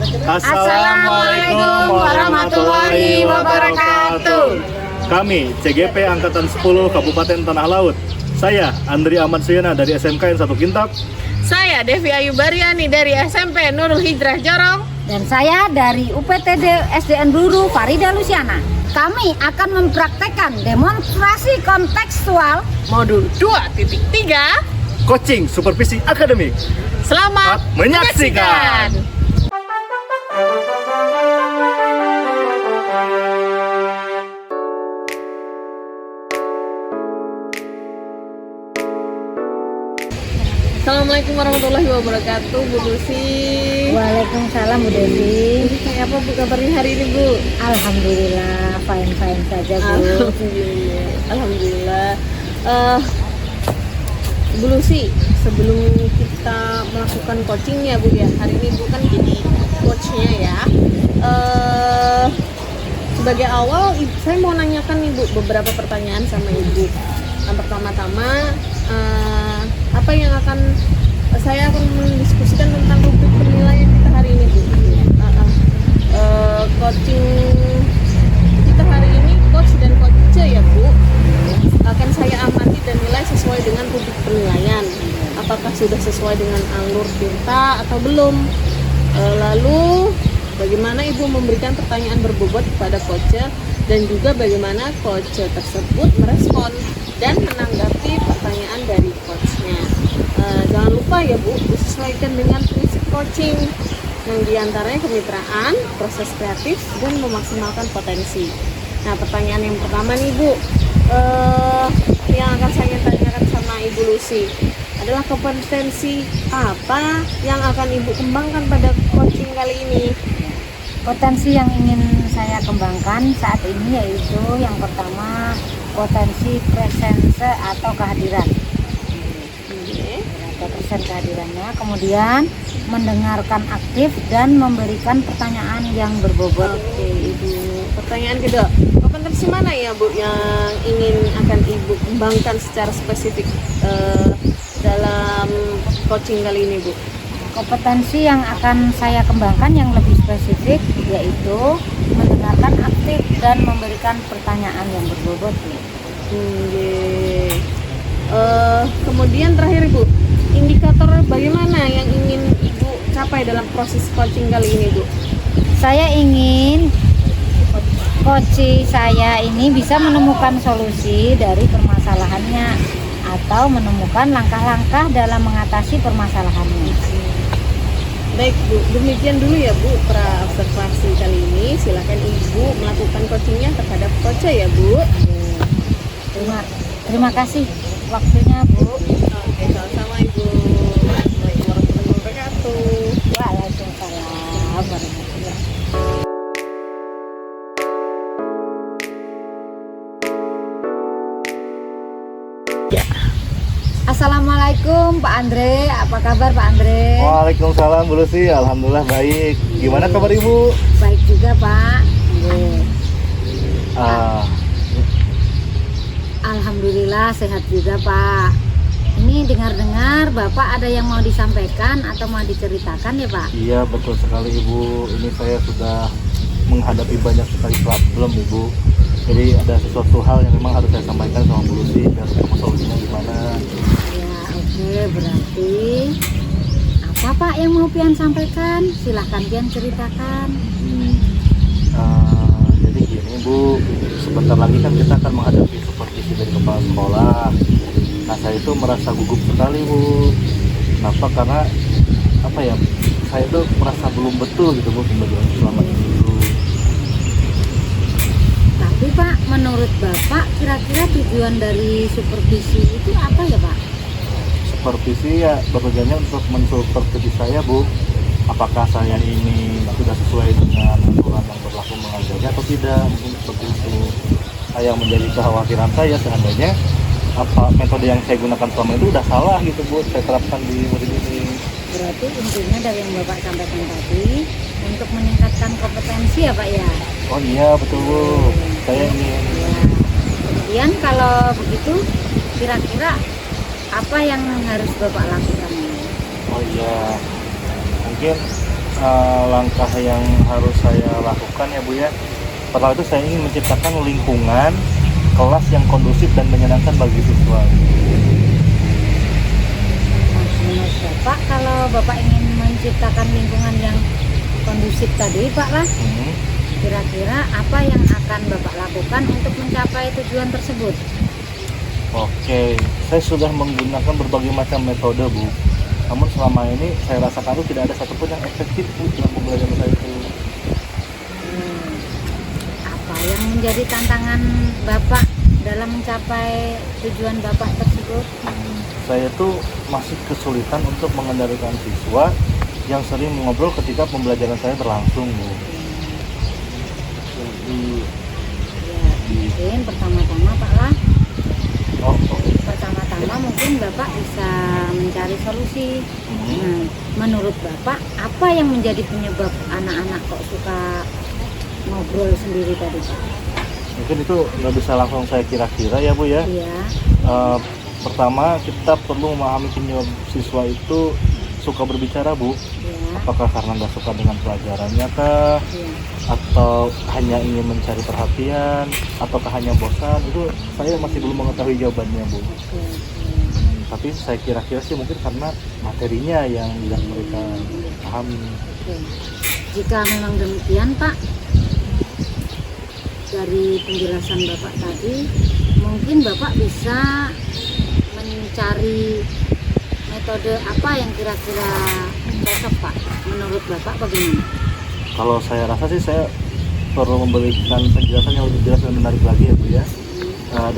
Assalamualaikum warahmatullahi wabarakatuh. Kami CGP Angkatan 10 Kabupaten Tanah Laut. Saya Andri Ahmad Suyana dari SMK N1 Kintab. Saya Devi Ayu Baryani dari SMP Nurul Hijrah Jorong. Dan saya dari UPTD SDN Ruru Farida Luciana. Kami akan mempraktekkan demonstrasi kontekstual Modul 2.3. Coaching Supervisi Akademik. Selamat menyaksikan. Assalamualaikum warahmatullahi wabarakatuh, Bu Lucy. Waalaikumsalam Bu Devi. Kayak apa Bu kabarnya hari ini, Bu? Alhamdulillah fine saja Bu. Alhamdulillah. Bu Lucy, sebelum kita melakukan coachingnya Bu ya, hari ini Bu kan jadi coachnya ya. Sebagai awal, saya mau nanyakan nih Bu beberapa pertanyaan sama Ibu. Yang pertama-tama, apa yang saya akan mendiskusikan tentang rubrik penilaian kita hari ini Bu. Coaching kita hari ini, coach dan coach ya Bu, akan saya amati dan nilai sesuai dengan rubrik penilaian. Apakah sudah sesuai dengan alur tinta atau belum? Lalu bagaimana Ibu memberikan pertanyaan berbobot kepada coach dan juga bagaimana coach tersebut merespon dan menanggapi pertanyaan dari coachnya. Jangan lupa ya Bu, disesuaikan dengan prinsip coaching yang diantaranya kemitraan, proses kreatif, dan memaksimalkan potensi. Nah, pertanyaan yang pertama nih Bu, yang akan saya tanyakan sama Ibu Lucy adalah kompetensi apa yang akan Ibu kembangkan pada coaching kali ini? Potensi yang ingin saya kembangkan saat ini yaitu yang pertama potensi presence atau kehadiran. Persen kehadirannya, kemudian mendengarkan aktif dan memberikan pertanyaan yang berbobot. Oke, Ibu. Pertanyaan kedua, kompetensi mana ya Bu yang ingin akan Ibu kembangkan secara spesifik dalam coaching kali ini Bu? Kompetensi yang akan saya kembangkan yang lebih spesifik yaitu mendengarkan aktif dan memberikan pertanyaan yang berbobot. Kemudian terakhir Ibu, indikator bagaimana yang ingin Ibu capai dalam proses coaching kali ini Bu? Saya ingin coach saya ini bisa menemukan solusi dari permasalahannya atau menemukan langkah-langkah dalam mengatasi permasalahannya. Baik Bu, demikian dulu ya Bu pra-observasi kali ini. Silakan Ibu melakukan coachingnya terhadap coach ya Bu. Terima kasih waktunya Bu. Oke, sama-sama Ibu. Assalamualaikum warahmatullahi wabarakatuh. Waalaikumsalam warahmatullahi. Assalamualaikum Pak Andre, apa kabar Pak Andre? Waalaikumsalam Bu Lucy, alhamdulillah baik. Gimana kabar Ibu? Baik juga Pak. Alhamdulillah sehat juga Pak. Ini dengar-dengar Bapak ada yang mau disampaikan atau mau diceritakan ya Pak? Iya betul sekali Ibu. Ini saya sudah menghadapi banyak sekali problem Ibu. Jadi ada sesuatu hal yang memang harus saya sampaikan sama Bu Lucy dan solusinya gimana. Ya oke, berarti apa Pak yang mau Pian sampaikan? Silahkan Pian ceritakan. Jadi gini Bu, sebentar lagi kan kita akan menghadapi supervisi dari kepala sekolah. Nah saya itu merasa gugup sekali Bu. Kenapa? Karena apa ya, saya itu merasa belum betul gitu Bu pembelajaran selama ini dulu. Tapi Pak, menurut Bapak kira-kira tujuan dari supervisi itu apa ya Pak? Supervisi ya bertujuannya untuk mensupervisi saya Bu. Apakah saya ini sudah sesuai dengan aturan yang berlaku mengajarnya atau tidak, mungkin seperti itu. Yang menjadi kekhawatiran saya seandainya apa metode yang saya gunakan selama itu udah salah gitu Bu, saya terapkan di murid ini. Berarti intinya dari yang Bapak sampaikan tadi untuk meningkatkan kompetensi ya Pak ya? Oh iya betul Bu, saya ingin. Ya. Kemudian kalau begitu kira-kira apa yang harus Bapak lakukan? Oh iya, mungkin langkah yang harus saya lakukan ya Bu ya. Pertama itu saya ingin menciptakan lingkungan kelas yang kondusif dan menyenangkan bagi siswa. Nah, menurut Bapak, kalau Bapak ingin menciptakan lingkungan yang kondusif tadi Pak lah, kira-kira apa yang akan Bapak lakukan untuk mencapai tujuan tersebut? Oke, saya sudah menggunakan berbagai macam metode Bu. Namun selama ini saya rasakan itu tidak ada satupun yang efektif Bu dalam pembelajaran saya itu. Apa yang menjadi tantangan Bapak dalam mencapai tujuan Bapak tersebut? Saya tuh masih kesulitan untuk mengendalikan siswa yang sering mengobrol ketika pembelajaran saya berlangsung Bu. Jadi, Ya, mungkin pertama-tama Pak lah, oke. pertama-tama mungkin Bapak bisa mencari solusi. Nah, menurut Bapak, apa yang menjadi penyebab anak-anak kok suka ngobrol sendiri tadi Pak? Mungkin itu nggak bisa langsung saya kira-kira ya Bu ya. Iya, Pertama kita perlu memahami penyebab siswa itu suka berbicara Bu. iya, Apakah karena nggak suka dengan pelajarannya kah? iya. Atau hanya ingin mencari perhatian? Ataukah hanya bosan? Itu saya masih belum mengetahui jawabannya Bu. Oke. Tapi saya kira-kira sih mungkin karena materinya yang tidak mereka pahami. Oke. Jika memang demikian Pak, dari penjelasan Bapak tadi, mungkin Bapak bisa mencari metode apa yang kira-kira cocok Pak. Menurut Bapak bagaimana? Kalau saya rasa sih saya perlu memberikan penjelasan yang lebih jelas dan menarik lagi ya Bu ya.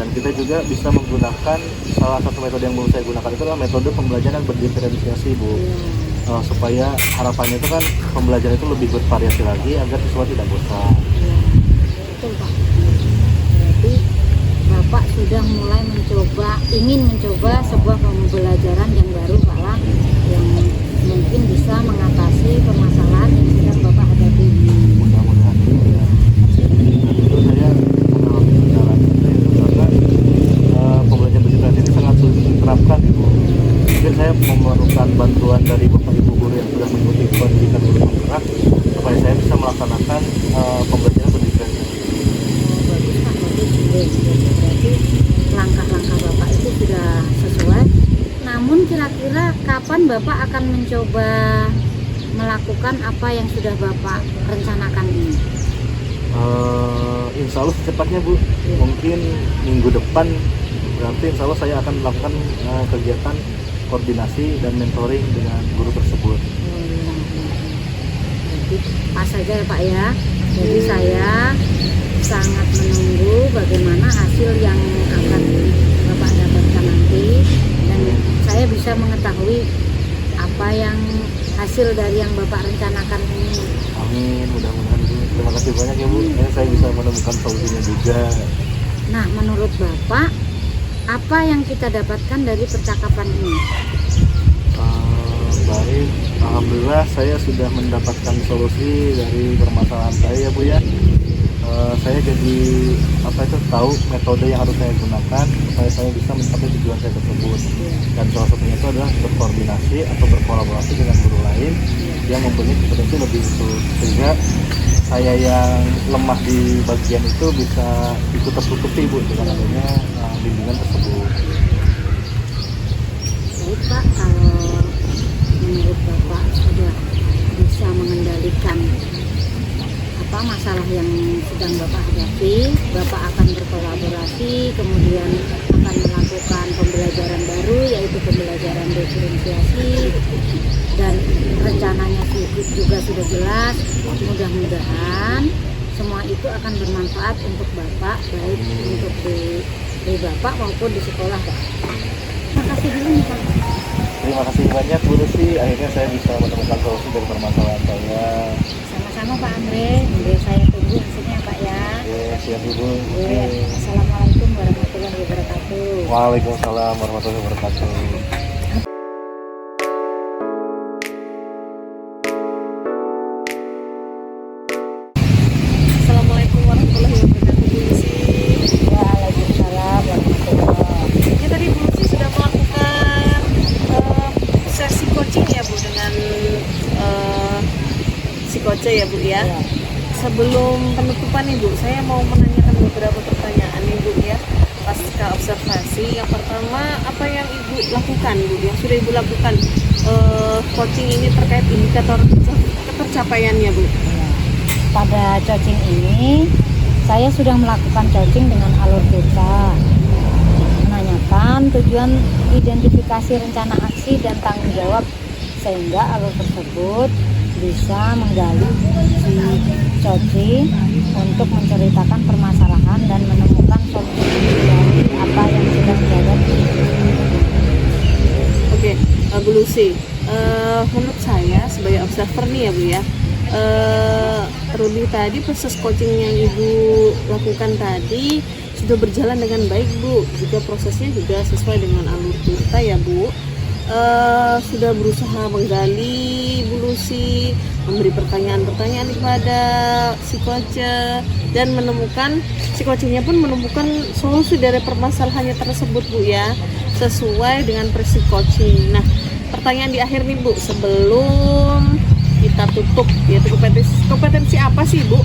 Dan kita juga bisa menggunakan salah satu metode yang baru saya gunakan itu adalah metode pembelajaran berdiferensiasi Bu. Supaya harapannya itu kan pembelajaran itu lebih bervariasi lagi agar siswa tidak bosan. Ya, betul Pak. Berarti Bapak sudah mulai ingin mencoba sebuah pembelajaran yang baru Pak lah, yang mungkin bisa mengatasi permasalahan yang sedang Bapak hadapi. Mudah-mudahan ya. Dan itu saya mengalami kendala itu karena pembelajaran berdiferensiasi ini sangat sulit diterapkan gitu. Mungkin saya memerlukan bantuan dari Bapak Ibu guru yang sudah mengikuti pendidikan guru penggerak supaya saya bisa melaksanakan pembelajaran berdiferensiasi. Bagus Pak, bagus. Berarti langkah-langkah Bapak itu sudah sesuai. Namun kira-kira kapan Bapak akan mencoba melakukan apa yang sudah Bapak rencanakan ini? Insya Allah secepatnya Bu. Mungkin minggu depan berarti insya Allah saya akan melakukan kegiatan koordinasi dan mentoring dengan guru tersebut. Jadi pas saja ya Pak ya. Jadi saya sangat menunggu bagaimana hasil yang akan Bapak dapatkan nanti, dan saya bisa mengetahui apa yang hasil dari yang Bapak rencanakan ini. Amin, mudah-mudahan Bu. Terima kasih banyak ya Bu. Saya bisa menemukan solusinya juga. Nah, menurut Bapak, apa yang kita dapatkan dari percakapan ini? Baik, alhamdulillah saya sudah mendapatkan solusi dari permasalahan saya ya Bu ya. Saya jadi tahu metode yang harus saya gunakan supaya saya bisa mencapai tujuan saya tersebut. Dan salah satunya itu adalah berkoordinasi atau berkolaborasi dengan guru lain yang mempunyai kompetensi lebih itu, sehingga saya yang lemah di bagian itu bisa ikut tertutupi Bu dengan adanya bimbingan tersebut. Baik Pak, kalau menurut Bapak sudah bisa mengendalikan masalah yang sedang Bapak hadapi, Bapak akan berkolaborasi, kemudian akan melakukan pembelajaran baru, yaitu pembelajaran diferensiasi, dan rencananya juga sudah jelas. Mudah-mudahan semua itu akan bermanfaat untuk Bapak, baik untuk di Bapak maupun di sekolah Pak. Terima kasih dulu nih Pak. Terima kasih banyak Bu Lucy, akhirnya saya bisa menemukan solusi dari permasalahan saya. Sama-sama Pak Andre, saya tunggu hasilnya Pak ya. Oke, siap Ibu. Assalamualaikum warahmatullahi wabarakatuh. Waalaikumsalam warahmatullahi wabarakatuh. Assalamualaikum warahmatullahi wabarakatuh Bu Lucy. Waalaikumsalam warahmatullahi wabarakatuh. Ya tadi Bu Lucy sudah melakukan sesi coaching ya Bu dengan coach ya Bu ya. Iya. Sebelum penutupan nih Bu, saya mau menanyakan beberapa pertanyaan nih Bu ya. Pasca observasi, yang pertama apa yang Ibu lakukan Bu, yang sudah Ibu lakukan coaching ini terkait indikator ketercapaiannya Bu? Iya. Pada coaching ini saya sudah melakukan coaching dengan alur desa, menanyakan tujuan identifikasi rencana aksi dan tanggung jawab, sehingga alur tersebut bisa menggali si coaching untuk menceritakan permasalahan dan menemukan solusi dari apa yang sedang dihadapi. Oke, Bu Lucy, menurut saya sebagai observer nih ya Bu ya, terlebih tadi proses coaching yang Ibu lakukan tadi sudah berjalan dengan baik Bu, juga prosesnya juga sesuai dengan alur kita ya Bu. Sudah berusaha menggali Bu Lucy, memberi pertanyaan-pertanyaan kepada si coach dan menemukan, si coachnya pun menemukan solusi dari permasalahannya tersebut Bu ya, sesuai dengan versi coaching. Nah, pertanyaan di akhir nih Bu, sebelum kita tutup, yaitu kompetensi apa sih Bu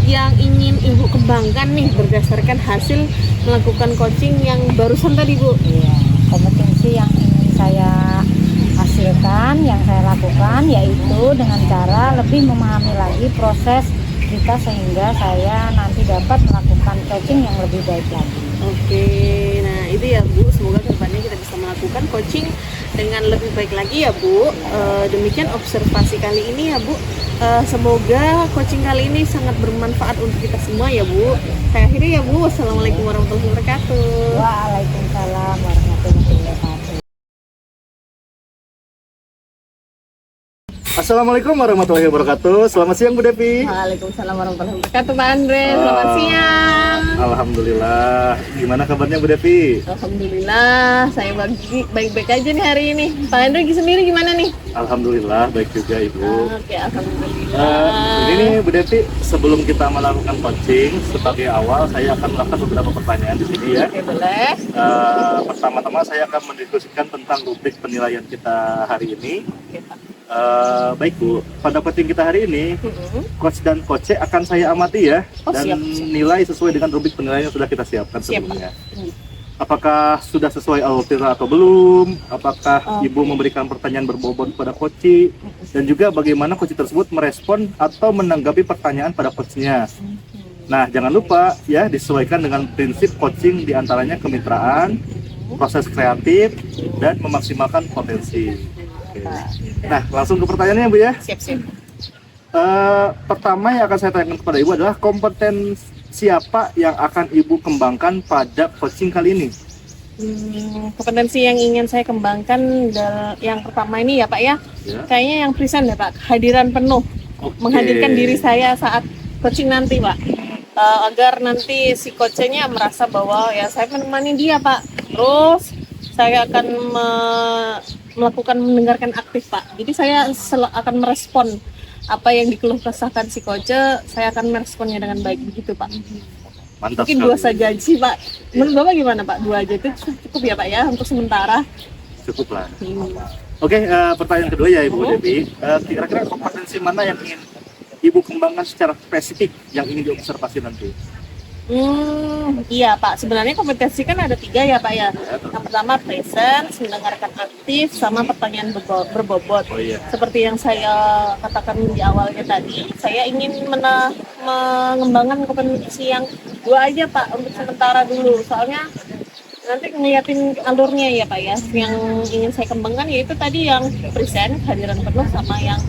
yang ingin Ibu kembangkan nih berdasarkan hasil melakukan coaching yang barusan tadi Bu? Iya, kompetensi yang ingin saya hasilkan, yang saya lakukan, yaitu dengan cara lebih memahami lagi proses kita sehingga saya nanti dapat melakukan coaching yang lebih baik lagi. Oke, nah itu ya Bu, semoga kedepannya kita bisa melakukan coaching dengan lebih baik lagi ya Bu. Demikian observasi kali ini ya Bu. Semoga coaching kali ini sangat bermanfaat untuk kita semua ya Bu. Saya akhiri ya Bu. Wassalamualaikum warahmatullahi wabarakatuh. Waalaikumsalam warahmatullahi wabarakatuh. Assalamualaikum warahmatullahi wabarakatuh. Selamat siang Bu Devi. Waalaikumsalam warahmatullahi wabarakatuh Pak Andre. Selamat siang. Alhamdulillah. Gimana kabarnya Bu Devi? Alhamdulillah, saya baik-baik aja nih hari ini. Pak Andre sendiri gimana nih? Alhamdulillah baik juga Ibu. Oke, alhamdulillah. Ini nih Bu Devi, sebelum kita melakukan coaching, sebagai awal saya akan melakukan beberapa pertanyaan di sini ya. Oke, boleh. Pertama-tama saya akan mendiskusikan tentang rubrik penilaian kita hari ini. Oke, Pak. Baik Bu, pada coaching kita hari ini, coach dan coach akan saya amati ya, Oh, dan siap. nilai sesuai dengan rubrik penilaian yang sudah kita siapkan Siap, sebelumnya. Hmm. Apakah sudah sesuai alur cerita atau belum? Apakah Oke. Ibu memberikan pertanyaan berbobot kepada coach, dan juga bagaimana coach tersebut merespon atau menanggapi pertanyaan pada coachnya. Nah, jangan lupa ya, disesuaikan dengan prinsip coaching diantaranya kemitraan, proses kreatif, dan memaksimalkan potensi. Oke. Nah, langsung ke pertanyaannya Bu ya. Siap-siap. Pertama yang akan saya tanyakan kepada Ibu adalah kompetensi apa yang akan Ibu kembangkan pada coaching kali ini? Kompetensi yang ingin saya kembangkan yang pertama ini ya Pak ya, Ya. kayaknya yang present ya Pak, kehadiran penuh, Oke. menghadirkan diri saya saat coaching nanti Pak, agar nanti si coachnya merasa bahwa ya saya menemani dia Pak, terus saya akan melakukan mendengarkan aktif Pak, jadi saya akan merespon apa yang dikeluh kesahkan si coach, saya akan meresponnya dengan baik begitu Pak. Mantap Mungkin sekali. 2 saja sih Pak. Menurut Bapak gimana Pak? 2 aja itu cukup ya Pak ya untuk sementara. Cukup lah. Hmm. Oke, pertanyaan kedua ya Ibu Devi. Kira-kira kompetensi mana yang ingin Ibu kembangkan secara spesifik yang ingin diobservasi nanti? Iya Pak, sebenarnya kompetensi kan ada 3 ya Pak ya. Yang pertama presence, mendengarkan aktif, sama pertanyaan berbobot. Oh iya. Seperti yang saya katakan di awalnya tadi, saya ingin mengembangkan kompetensi yang 2 aja Pak untuk sementara dulu. Soalnya nanti ngeliatin alurnya ya Pak ya. Yang ingin saya kembangkan yaitu tadi yang present, kehadiran penuh, sama yang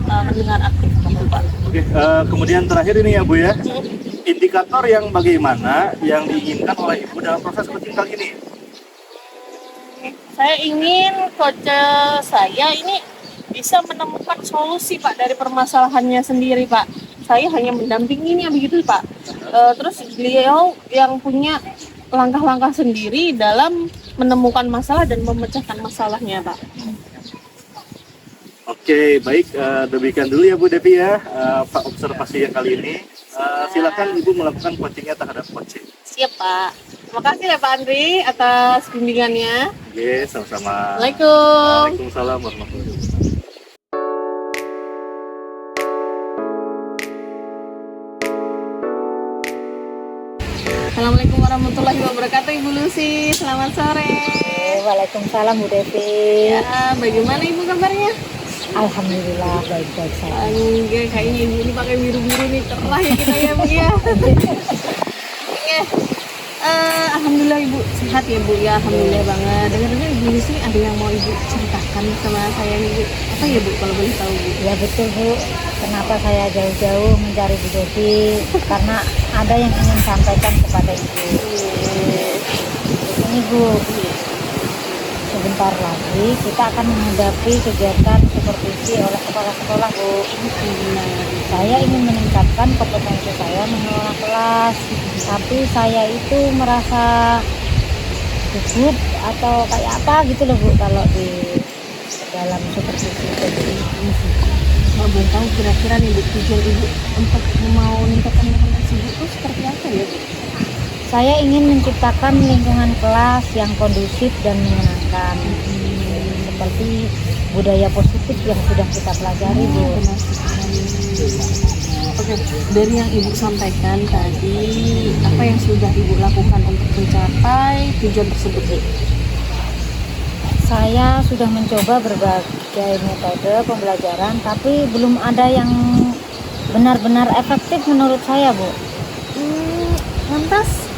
mendengar aktif gitu Pak. Oke, kemudian terakhir ini ya Bu ya. Indikator yang bagaimana yang diinginkan oleh Ibu dalam proses coaching kali ini? Saya ingin coach saya ini bisa menemukan solusi Pak dari permasalahannya sendiri Pak. Saya hanya mendampinginya begitu Pak. Terus beliau yang punya langkah-langkah sendiri dalam menemukan masalah dan memecahkan masalahnya Pak. Oke, baik. Demikian dulu ya Bu Devi ya, Pak observasi yang kali ini. Silakan Ibu melakukan coachingnya terhadap coaching. Siap Pak. Terima kasih ya Pak Andri atas bimbingannya. Oke, sama-sama. Assalamualaikum. Waalaikumsalam warahmatullahi wabarakatuh. Assalamualaikum warahmatullahi wabarakatuh Ibu Lucy. Selamat sore. Waalaikumsalam Bu Devi. Ya, bagaimana Ibu kabarnya? Alhamdulillah baik-baik saja. Enggak, kayaknya Ibu ini pakai biru-biru nih, cerah ya kita ya Bu ya. Oke. Alhamdulillah Ibu sehat ya Bu ya. Alhamdulillah banget. Dengar-dengar Ibu Lucy ada yang mau Ibu ceritakan sama saya nih Bu. Apa ya Bu kalau boleh tahu Bu? Ya betul Bu. Kenapa saya jauh-jauh mencari Bu Devi? Karena ada yang ingin sampaikan kepada Ibu. Ini Bu, sebentar lagi kita akan menghadapi kegiatan supervisi oleh kepala sekolah Bu. Saya ingin meningkatkan kompetensi saya mengelola kelas, tapi saya itu merasa gugup atau kayak apa gitu loh Bu kalau di dalam supervisi ini. Mau boleh tahu kira-kira nih Bu, tujuan Ibu untuk mau meningkatkan kompetensi Ibu itu seperti apa ya Bu? Saya ingin menciptakan lingkungan kelas yang kondusif dan menyenangkan, seperti budaya positif yang sudah kita pelajari Bu. Oke, dari yang Ibu sampaikan tadi, apa yang sudah Ibu lakukan untuk mencapai tujuan tersebut Bu? Saya sudah mencoba berbagai metode pembelajaran, tapi belum ada yang benar-benar efektif menurut saya Bu. Lantas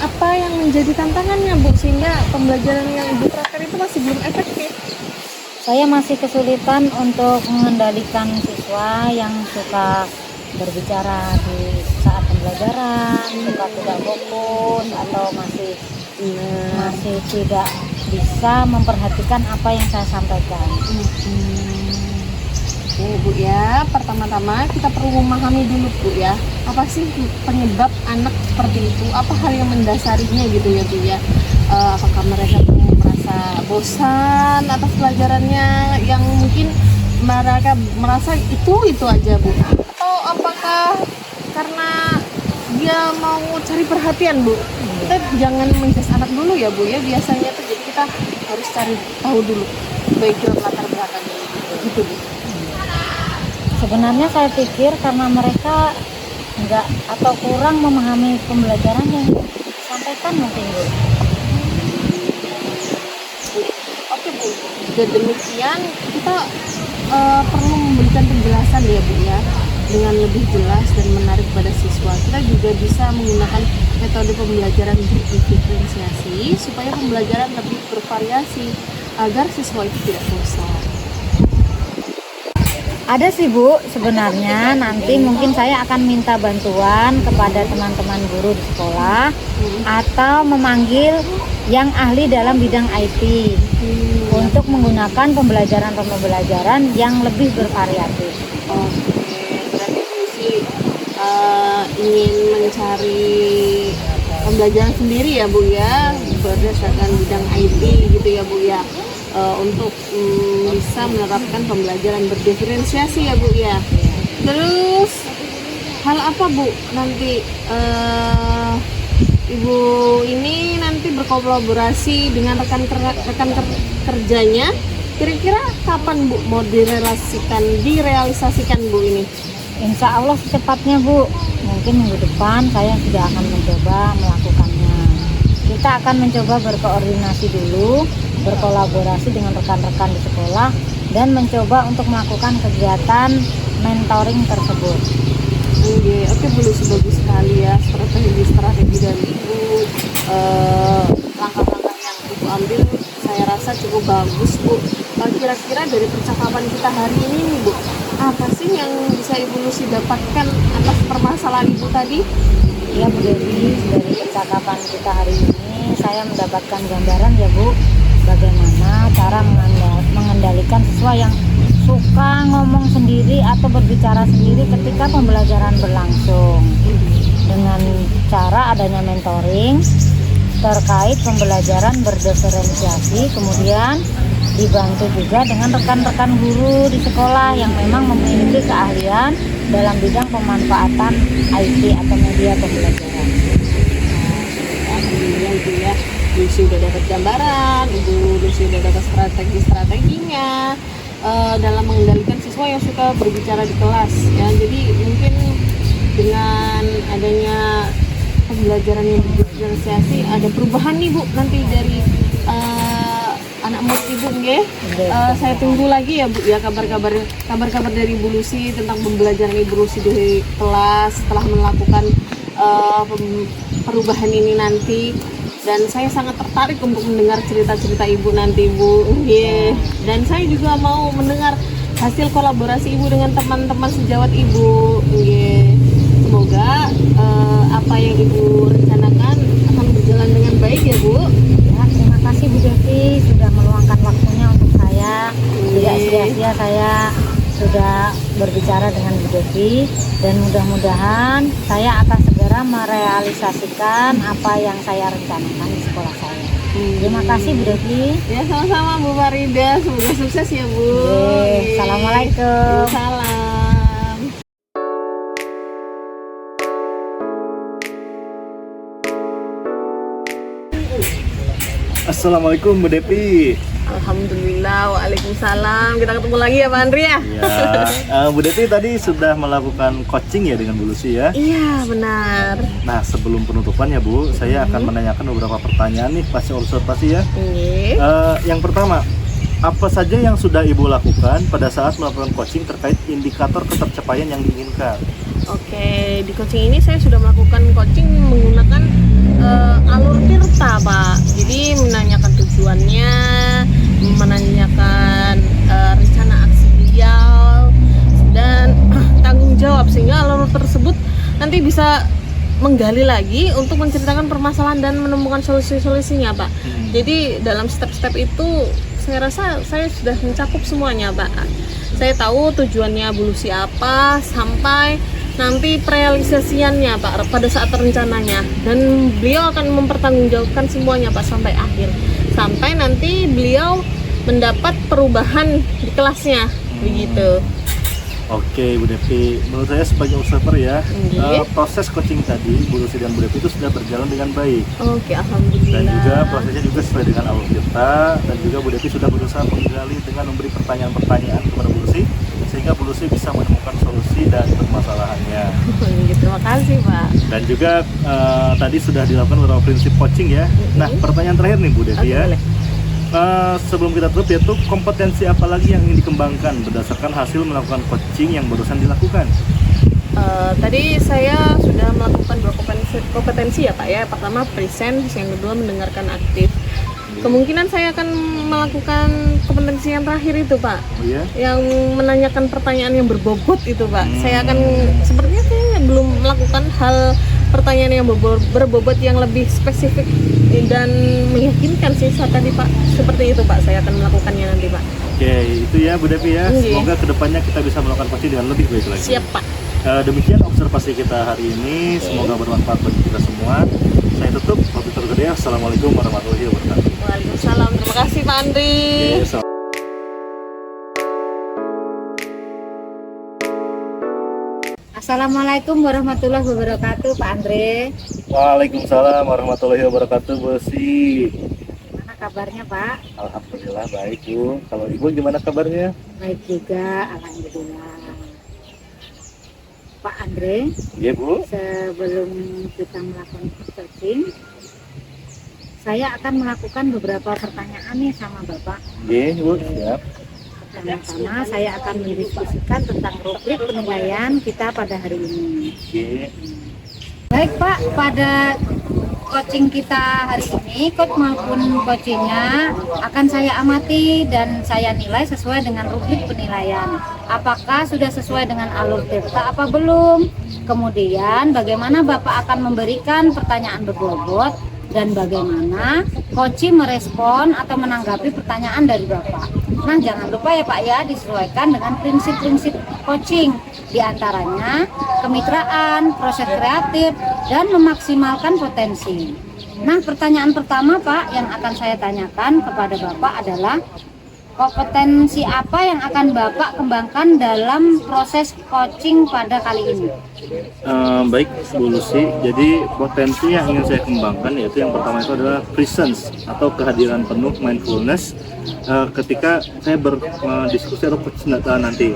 apa yang menjadi tantangannya Bu sehingga pembelajaran yang Ibu terapkan itu masih belum efektif? Saya masih kesulitan untuk mengendalikan siswa yang suka berbicara di saat pembelajaran, suka tidak fokus atau masih tidak bisa memperhatikan apa yang saya sampaikan. Oke Bu ya, pertama-tama kita perlu memahami dulu Bu ya, apa sih penyebab anak seperti itu, apa hal yang mendasarinya gitu ya Bu ya. Apakah mereka merasa bosan atas pelajarannya yang mungkin mereka merasa itu aja Bu, atau apakah karena dia mau cari perhatian Bu? Kita jangan menjudge anak dulu ya Bu ya, biasanya tuh jadi kita harus cari tahu dulu background latar belakangnya gitu Bu. Sebenarnya saya pikir karena mereka enggak atau kurang memahami pembelajaran yang disampaikan mungkin Bu. Oke Bu, dan demikian kita perlu memberikan penjelasan ya Bu ya, dengan lebih jelas dan menarik pada siswa. Kita juga bisa menggunakan metode pembelajaran berdiferensiasi supaya pembelajaran lebih bervariasi agar siswa itu tidak bosan. Ada sih Bu, sebenarnya nanti mungkin saya akan minta bantuan kepada teman-teman guru di sekolah atau memanggil yang ahli dalam bidang IT untuk menggunakan pembelajaran yang lebih bervariatif. Oke, berarti Bu sih ingin mencari pembelajaran sendiri ya Bu ya, berdasarkan bidang IT gitu ya Bu ya. Untuk bisa menerapkan pembelajaran berdiferensiasi ya Bu ya. Terus hal apa Bu nanti Ibu ini nanti berkolaborasi dengan rekan kerjanya, kira-kira kapan Bu mau direalisasikan Bu ini? Insya Allah secepatnya Bu, mungkin minggu depan saya sudah akan mencoba melakukannya. Kita akan mencoba berkoordinasi dulu, berkolaborasi dengan rekan-rekan di sekolah dan mencoba untuk melakukan kegiatan mentoring tersebut. Oke Bu Lucy, bagus sekali ya strategi dari Ibu, langkah-langkah yang Ibu ambil saya rasa cukup bagus Bu. Kira-kira dari percakapan kita hari ini nih Bu, apa sih yang bisa Ibu Lucy dapatkan atas permasalahan Ibu tadi? Ya Bu Devi, dari percakapan kita hari ini saya mendapatkan gambaran ya Bu, bagaimana cara mengendalikan siswa yang suka ngomong sendiri atau berbicara sendiri ketika pembelajaran berlangsung, dengan cara adanya mentoring terkait pembelajaran berdiferensiasi, kemudian dibantu juga dengan rekan-rekan guru di sekolah yang memang memiliki keahlian dalam bidang pemanfaatan IT atau media pembelajaran. Alhamdulillah Ibu ya, Lucy udah dapat gambaran, Ibu Lucy udah dapat strategi-strateginya dalam mengendalikan siswa yang suka berbicara di kelas ya. Jadi mungkin dengan adanya pembelajaran yang berdiferensiasi ada perubahan nih Bu nanti dari anak murid Ibu nggih. Saya tunggu lagi ya Bu ya kabar-kabar dari Bu Lucy tentang pembelajaran Ibu Lucy di kelas setelah melakukan perubahan ini nanti. Dan saya sangat tertarik untuk mendengar cerita-cerita Ibu nanti Bu. Nggih. Dan saya juga mau mendengar hasil kolaborasi Ibu dengan teman-teman sejawat Ibu. Nggih. Semoga apa yang Ibu rencanakan akan berjalan dengan baik ya Bu. Ya, terima kasih Bu Devi sudah meluangkan waktunya untuk saya. Tidak sia-sia saya sudah berbicara dengan Bu Devi dan mudah-mudahan saya akan segera merealisasikan apa yang saya rencanakan di sekolah saya. Terima kasih Bu Devi. Ya sama-sama Bu Farida, semoga sukses ya Bu. Assalamualaikum. Salam. Assalamualaikum Bu Devi. Alhamdulillah, waalaikumsalam. Kita ketemu lagi ya Pak Andri ya. Ya, Bu Devi tadi sudah melakukan coaching ya dengan Bu Lucy ya. Iya benar. Nah, sebelum penutupan ya Bu, saya akan menanyakan beberapa pertanyaan nih pasca observasi ya. Yang pertama, apa saja yang sudah Ibu lakukan pada saat melakukan coaching terkait indikator ketercapaian yang diinginkan? Oke, di coaching ini saya sudah melakukan coaching menggunakan alur tirta Pak. Jadi menanyakan tujuannya, menanyakan rencana aksi beliau dan tanggung jawab sehingga alur tersebut nanti bisa menggali lagi untuk menceritakan permasalahan dan menemukan solusi-solusinya Pak. Jadi dalam step-step itu saya rasa saya sudah mencakup semuanya Pak. Saya tahu tujuannya Bu Lucy apa sampai nanti realisasiannya Pak pada saat rencananya, dan beliau akan mempertanggungjawabkan semuanya Pak sampai akhir, sampai nanti beliau mendapat perubahan di kelasnya begitu. Oke Bu Devi, menurut saya sebagai observer ya, proses coaching tadi Bu Lucy dan Bu Devi itu sudah berjalan dengan baik. Oke, alhamdulillah. Dan juga prosesnya juga sesuai dengan alur kita, dan juga Bu Devi sudah berusaha menggali dengan memberi pertanyaan-pertanyaan kepada Bu Lucy sehingga Bu Lucy bisa menemukan solusi dari permasalahannya. Terima kasih Pak. Dan juga tadi sudah dilakukan beberapa prinsip coaching ya. Nah, pertanyaan terakhir nih Bu Devi ya. Sebelum kita tutup yaitu kompetensi apa lagi yang ingin dikembangkan berdasarkan hasil melakukan coaching yang barusan dilakukan? Tadi saya sudah melakukan dua kompetensi ya Pak ya. Pertama present, yang kedua mendengarkan aktif. Kemungkinan saya akan melakukan kompetensi yang terakhir itu Pak. Oh ya? Yang menanyakan pertanyaan yang berbobot itu Pak. Saya akan sepertinya saya belum melakukan hal pertanyaan yang berbobot yang lebih spesifik dan meyakinkan sih saat tadi Pak. Seperti itu Pak, saya akan melakukannya nanti Pak. Oke, itu ya Bu Devi ya. Semoga kedepannya kita bisa melakukan coaching dengan lebih baik lagi. Siap Pak. Demikian observasi kita hari ini. Semoga bermanfaat bagi kita semua. Saya tutup. Assalamualaikum warahmatullahi wabarakatuh. Waalaikumsalam. Terima kasih Pak Andri. Assalamualaikum warahmatullahi wabarakatuh Pak Andre. Waalaikumsalam warahmatullahi wabarakatuh Bu Lucy. Gimana kabarnya Pak? Alhamdulillah baik Bu. Kalau Ibu gimana kabarnya? Baik juga, alhamdulillah. Pak Andre, Iya Bu. sebelum kita melakukan coaching, saya akan melakukan beberapa pertanyaan nih sama Bapak. Iya Bu, siap. Pertama-tama saya akan mendiskusikan tentang rubrik penilaian kita pada hari ini. Iya. Baik Pak, pada coaching kita hari ini, coach maupun coachingnya akan saya amati dan saya nilai sesuai dengan rubrik penilaian. Apakah sudah sesuai dengan alur tirta apa belum? Kemudian bagaimana Bapak akan memberikan pertanyaan berbobot dan bagaimana coaching merespon atau menanggapi pertanyaan dari Bapak. Nah, jangan lupa ya Pak ya, disesuaikan dengan prinsip-prinsip coaching, diantaranya kemitraan, proses kreatif, dan memaksimalkan potensi. Nah, pertanyaan pertama Pak yang akan saya tanyakan kepada Bapak adalah kompetensi apa yang akan Bapak kembangkan dalam proses coaching pada kali ini? Baik Bu Lucy, jadi potensi yang ingin saya kembangkan yaitu yang pertama itu adalah presence atau kehadiran penuh mindfulness ketika saya berdiskusi atau coach nanti.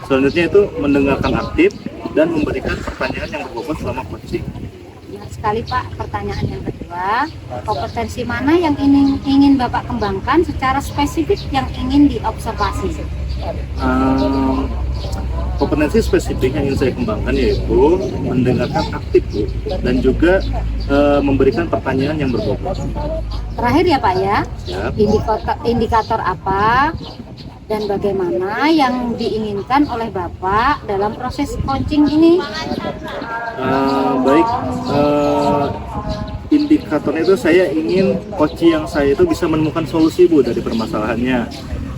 Selanjutnya itu mendengarkan aktif dan memberikan pertanyaan yang berbobot selama coaching. sekali Pak, pertanyaan yang kedua, kompetensi mana yang ingin Bapak kembangkan secara spesifik yang ingin diobservasi? Kompetensi spesifik yang ingin saya kembangkan yaitu mendengarkan aktif Bu, dan juga memberikan pertanyaan yang berbobot. Terakhir ya Pak ya, Siap. indikator apa dan bagaimana yang diinginkan oleh Bapak dalam proses coaching ini? Baik, indikatornya itu saya ingin coach yang saya itu bisa menemukan solusi Bu dari permasalahannya,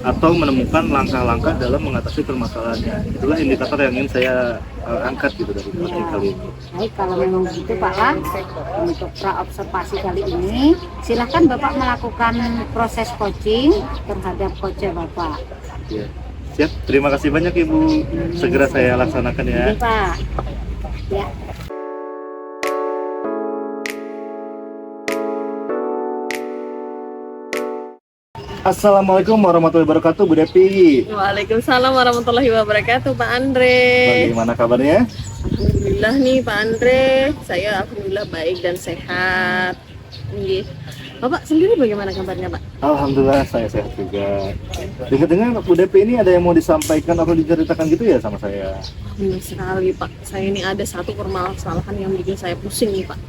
atau menemukan langkah-langkah dalam mengatasi permasalahannya. Itulah indikator yang ingin saya angkat gitu dari coaching kali ini. Baik, kalau memang begitu Pak, untuk pra-observasi kali ini, silahkan Bapak melakukan proses coaching terhadap coach Bapak. Ya. Siap, terima kasih banyak Ibu. Segera saya laksanakan ya. Ini Pak. Ya. Assalamualaikum warahmatullahi wabarakatuh, Bu Depi. Waalaikumsalam warahmatullahi wabarakatuh, Pak Andre. Bagaimana kabarnya? Alhamdulillah nih Pak Andre, saya alhamdulillah baik dan sehat. Nggih. Bapak sendiri bagaimana kabarnya, Pak? Alhamdulillah saya sehat juga. Dengar-dengar Bu Depi ini ada yang mau disampaikan atau diceritakan gitu ya sama saya? Alhamdulillah sekali, Pak. Saya ini ada satu permasalahan yang bikin saya pusing nih, Pak.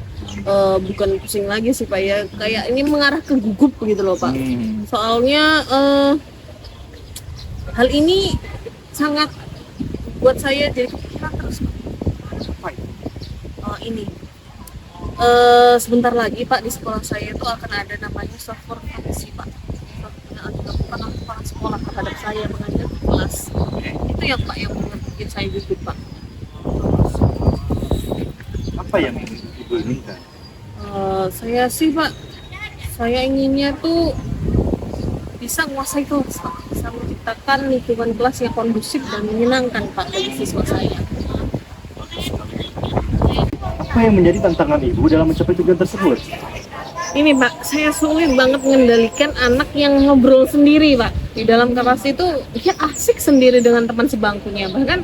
Bukan pusing lagi sih Pak ya, kayak ini mengarah ke gugup gitu loh Pak. Soalnya hal ini sangat buat saya jadi kepikiran terus Pak. Ini sebentar lagi Pak di sekolah saya itu akan ada namanya software fungsi Pak, yang dilakukan oleh kepala sekolah terhadap saya mengajar di kelas. Itu yang Pak yang bikin saya gugup Pak. Apa yang Ibu inginkan? Saya sih Pak, saya inginnya tuh bisa menguasai kelas Pak, bisa menciptakan lingkungan kelas yang kondusif dan menyenangkan Pak bagi siswa saya. Apa yang menjadi tantangan Ibu dalam mencapai tujuan tersebut? Ini Pak, saya sulit banget mengendalikan anak yang ngobrol sendiri Pak. Di dalam kelas itu dia asik sendiri dengan teman sebangkunya, bahkan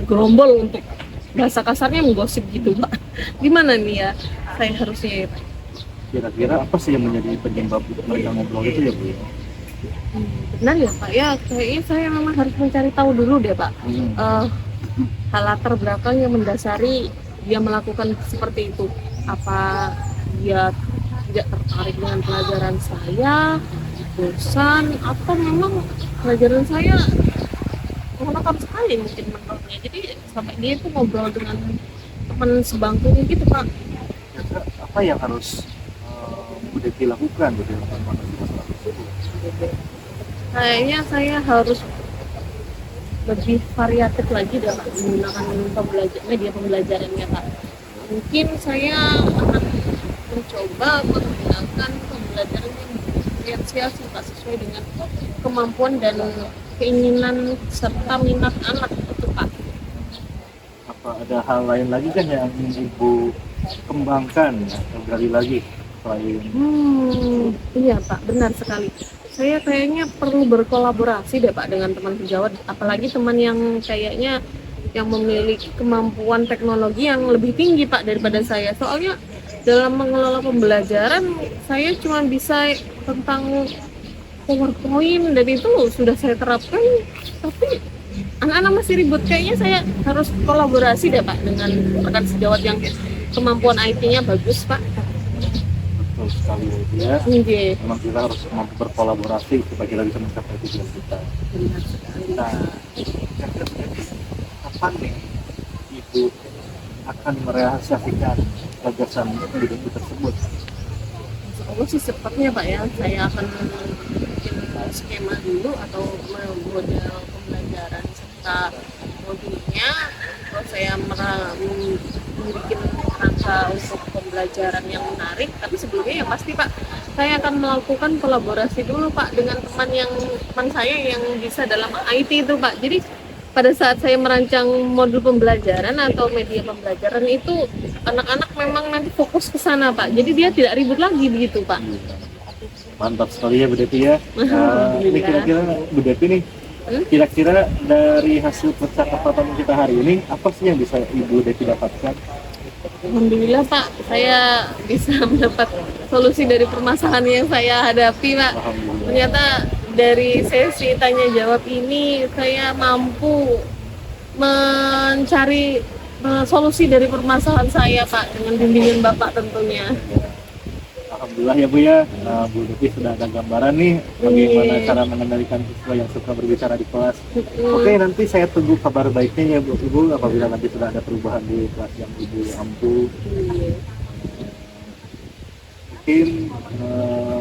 gerombol untuk bahasa kasarnya menggosip gitu Pak. Gimana nih ya saya harusnya ya Pak? Kira-kira apa sih yang menjadi penyebab mereka ngobrol itu ya Bu? Benar ya Pak, ya kayaknya saya memang harus mencari tahu dulu deh Pak. Hal latar belakang yang mendasari dia melakukan seperti itu. Apa dia tidak tertarik dengan pelajaran saya, bosan, atau memang pelajaran saya monoton sekali mungkin menurutnya. Jadi sampai dia itu ngobrol dengan teman sebangkunya gitu Pak. Kira-kira apa yang harus Bu Devi lakukan gitu dalam mengatasi masalah tersebut? Kayaknya saya harus lebih variatif lagi dalam menggunakan media pembelajarannya Pak. Mungkin saya akan mencoba menggunakan pembelajaran yang diferensiasi Pak, sesuai dengan kemampuan dan keinginan serta minat anak itu Pak. Apa ada hal lain lagi kan yang ingin Ibu kembangkan atau gali lagi selain? Iya Pak, benar sekali. Saya kayaknya perlu berkolaborasi deh Pak dengan teman sejawat, apalagi teman yang kayaknya yang memiliki kemampuan teknologi yang lebih tinggi Pak daripada saya. Soalnya dalam mengelola pembelajaran saya cuma bisa tentang PowerPoint dan itu sudah saya terapkan, tapi anak-anak masih ribut. Kayaknya saya harus kolaborasi deh Pak dengan rekan sejawat yang kemampuan IT-nya bagus Pak. Betul sekali ya. Nggih. Memang kita harus mampu berkolaborasi supaya kita bisa mencapai tujuan kita. Benar sekali. Nah, kapan nih Ibu akan merealisasikan gagasan Bu Devi tersebut? Insya Allah sih cepatnya Pak ya. Saya akan bikin skema dulu atau model pembelajaran serta modulnya. Kalau saya membuat rangka untuk pembelajaran yang menarik, tapi sebelumnya ya pasti Pak, saya akan melakukan kolaborasi dulu Pak dengan teman saya yang bisa dalam IT itu Pak. Jadi pada saat saya merancang modul pembelajaran atau media pembelajaran itu anak-anak memang nanti fokus ke sana Pak. Jadi dia tidak ribut lagi begitu Pak. Mantap sekali ya Bu Devi ya. Ini Alhamdulillah. kira-kira Bu Devi nih, kira-kira dari hasil percakapan kita hari ini apa sih yang bisa Ibu Devi dapatkan Alhamdulillah Pak, saya bisa mendapat solusi dari permasalahan yang saya hadapi Pak. Alhamdulillah. Ternyata dari sesi tanya jawab ini saya mampu mencari solusi dari permasalahan saya Pak, dengan bimbingan Bapak tentunya. Alhamdulillah ya Bu ya, Bu Devi sudah ada gambaran nih bagaimana cara mengendalikan siswa yang suka berbicara di kelas. Oke, nanti saya tunggu kabar baiknya ya Bu Ibu apabila nanti sudah ada perubahan di kelas yang Ibu ampu. Mungkin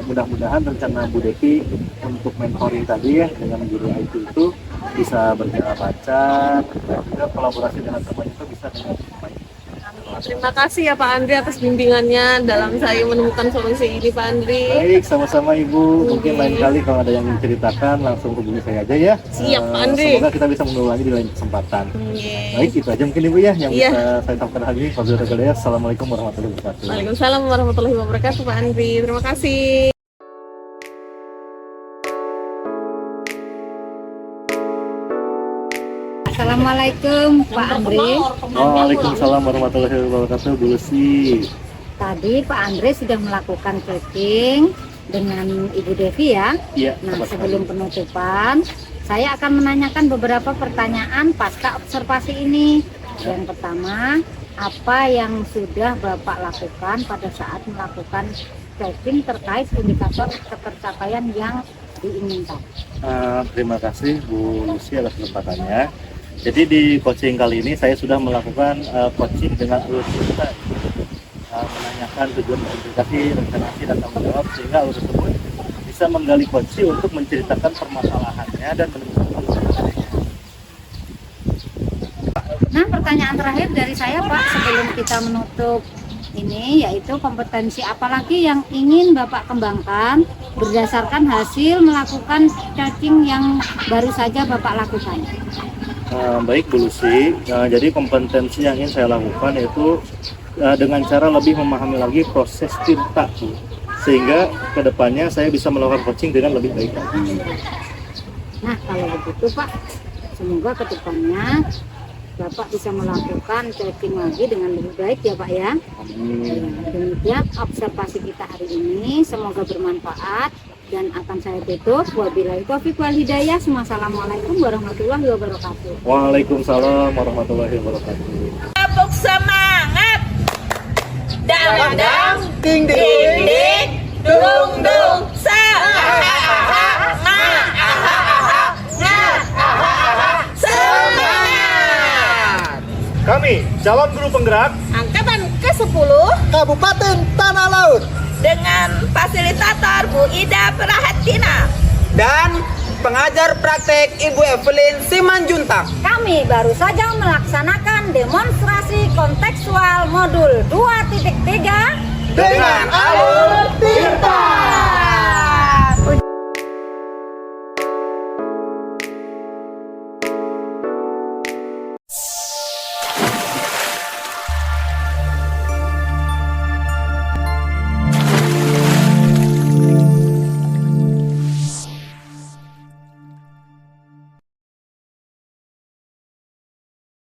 mudah-mudahan rencana Bu Devi untuk mentoring tadi ya dengan guru IT itu bisa berjalan lancar dan juga kolaborasi dengan teman itu bisa dengan baik. Terima kasih ya Pak Andri atas bimbingannya dalam saya menemukan solusi ini Pak Andri. Baik, sama-sama Ibu. Mungkin lain kali kalau ada yang menceritakan langsung hubungi saya aja ya. Siap, Pak Andri. Semoga kita bisa mengulangi di lain kesempatan. Iya. Baik, itu aja mungkin Ibu ya yang Iya. bisa saya sampaikan hari ini. Wabillahi Assalamualaikum warahmatullahi wabarakatuh. Waalaikumsalam warahmatullahi wabarakatuh Pak Andri. Terima kasih. Assalamualaikum Pak Andre. Waalaikumsalam warahmatullahi wabarakatuh, Bu Lucy. Tadi Pak Andre sudah melakukan tracking dengan Ibu Devi ya. Iya, Nah, sama-sama. sebelum penutupan, saya akan menanyakan beberapa pertanyaan pasca observasi ini. Yang pertama, apa yang sudah Bapak lakukan pada saat melakukan tracking terkait indikator ketercapaian yang diinginkan? Terima kasih Bu Lucy atas kesempatannya. Jadi di coaching kali ini saya sudah melakukan coaching dengan alur cerita, menanyakan tujuan verifikasi, rencana dan tanggung jawab sehingga alur tersebut bisa menggali coaching untuk menceritakan permasalahannya dan menemukan solusinya. Nah, pertanyaan terakhir dari saya Pak sebelum kita menutup ini, yaitu kompetensi apa lagi yang ingin Bapak kembangkan berdasarkan hasil melakukan caching yang baru saja Bapak lakukan? Baik Bu Lucy, jadi kompetensi yang ingin saya lakukan yaitu dengan cara lebih memahami lagi proses tinta Bu, sehingga kedepannya saya bisa melakukan coaching dengan lebih baik lagi. Nah, kalau begitu Pak, semoga kedepannya Bapak bisa melakukan caching lagi dengan lebih baik ya Pak ya. Demikian observasi kita hari ini, semoga bermanfaat dan akan saya tutup. Wabillahi taufiq wal hidayah. Wassalamualaikum warahmatullahi wabarakatuh. Waalaikumsalam warahmatullahi wabarakatuh. Tepuk semangat. Dang ding ding ding dung dung sa semangat. Kami calon guru penggerak Angkatan ke-10 Kabupaten Tanah Laut dengan fasilitator Bu Ida Prahatina dan pengajar praktek Ibu Evelyn Simanjuntak. Kami baru saja melaksanakan demonstrasi kontekstual modul 2.3 Dengan alur tinta.